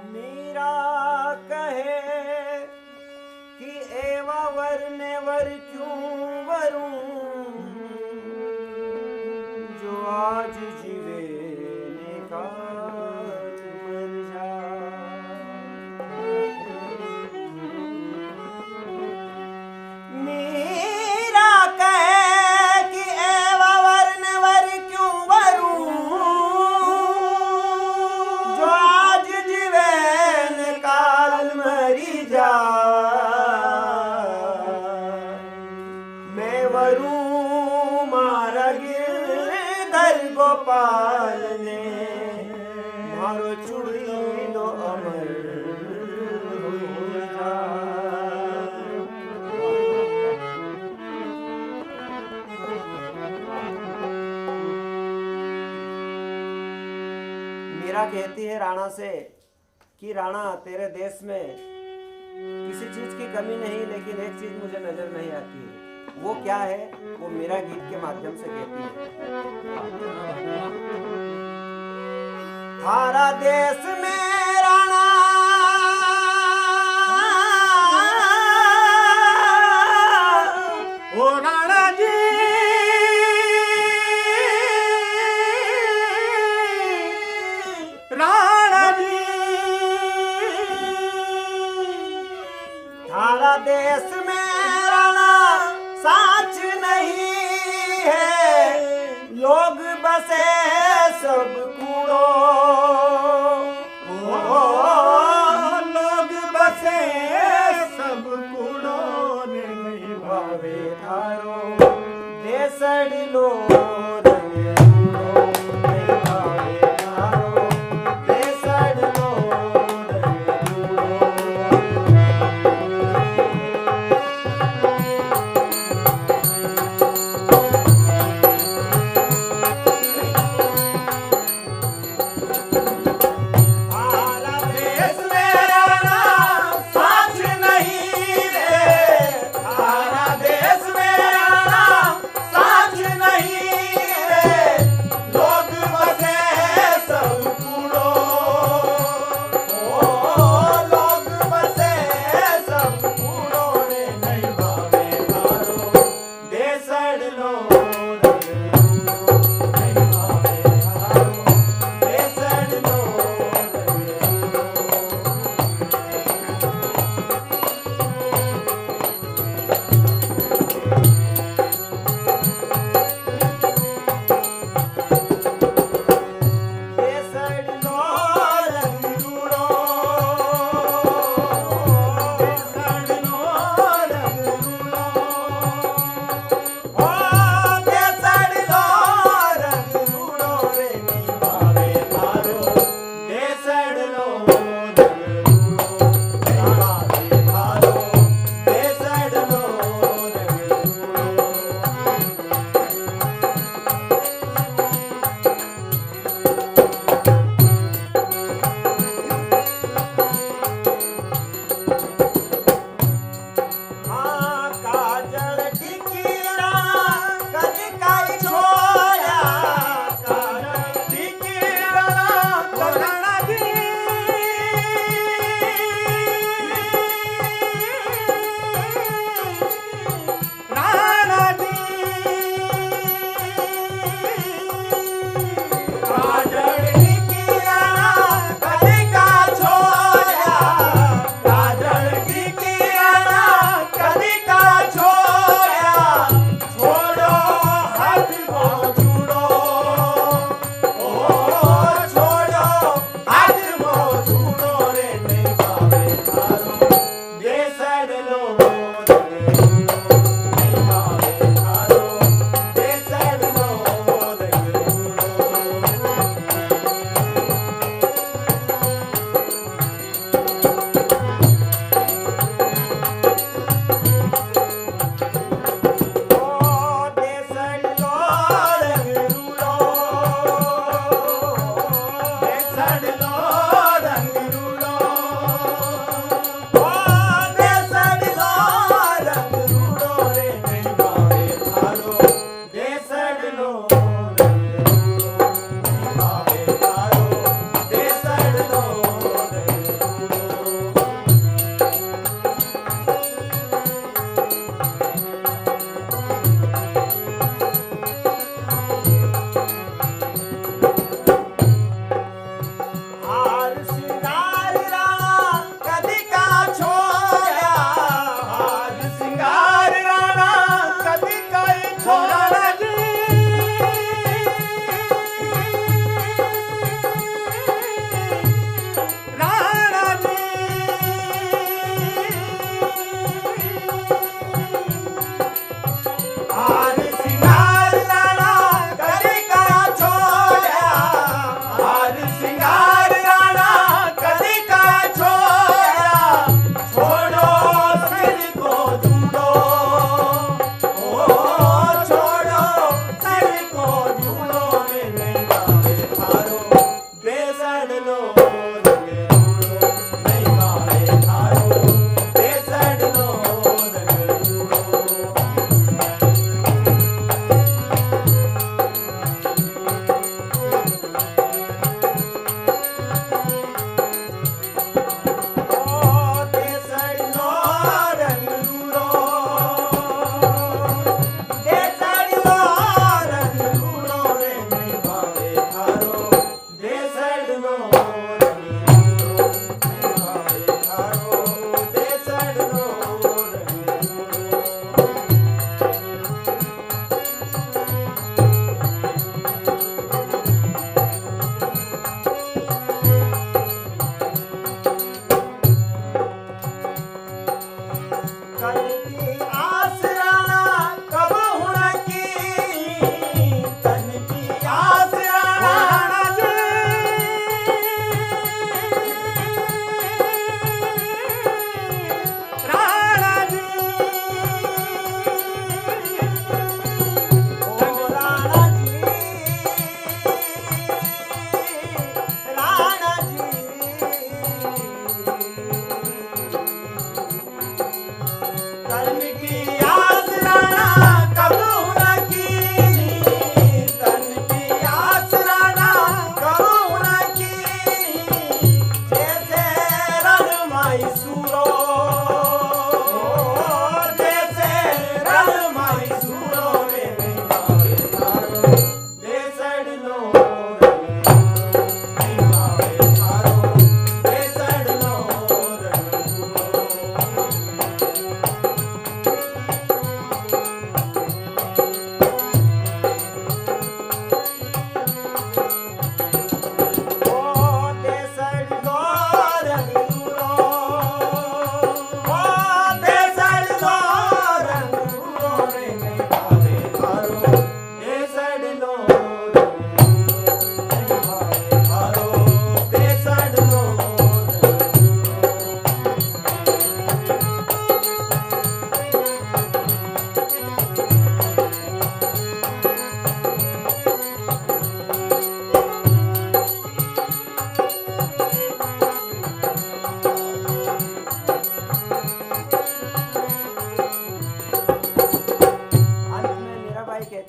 मीरा कहे कि एवा वर ने वर क्यों वरूं, जो आज जीवे ने काल मर जाए। मीरा कहे कि एवा वर ने वर क्यों वरूं, जो आज जीवे ने काल मरी जाए। मैं वरूं मारा गिरधर गोपाल ने, मारो चुड़ीलो अमर हो जाए। मीरा कहती है राणा से कि राणा, तेरे देश में किसी चीज की कमी नहीं, लेकिन एक चीज मुझे नजर नहीं आती है। वो क्या है? वो मेरा गीत के माध्यम से कहती है। थारा देश में राणा ओ राणा जी, राणा जी, थारा देश में राणा साच नहीं है, लोग बसे सब कूड़ो। लोग बसे सब कूड़ो ने, नहीं भावे थारो देसड़ लो रंगे कूड़ो, नहीं भावे थारो देसड़ लो रंगे कूड़ो। थारा देश में राणा साच नहीं रे, थारा देश में राणा साच नहीं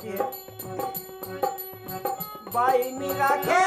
कहती है, बाई मीरा के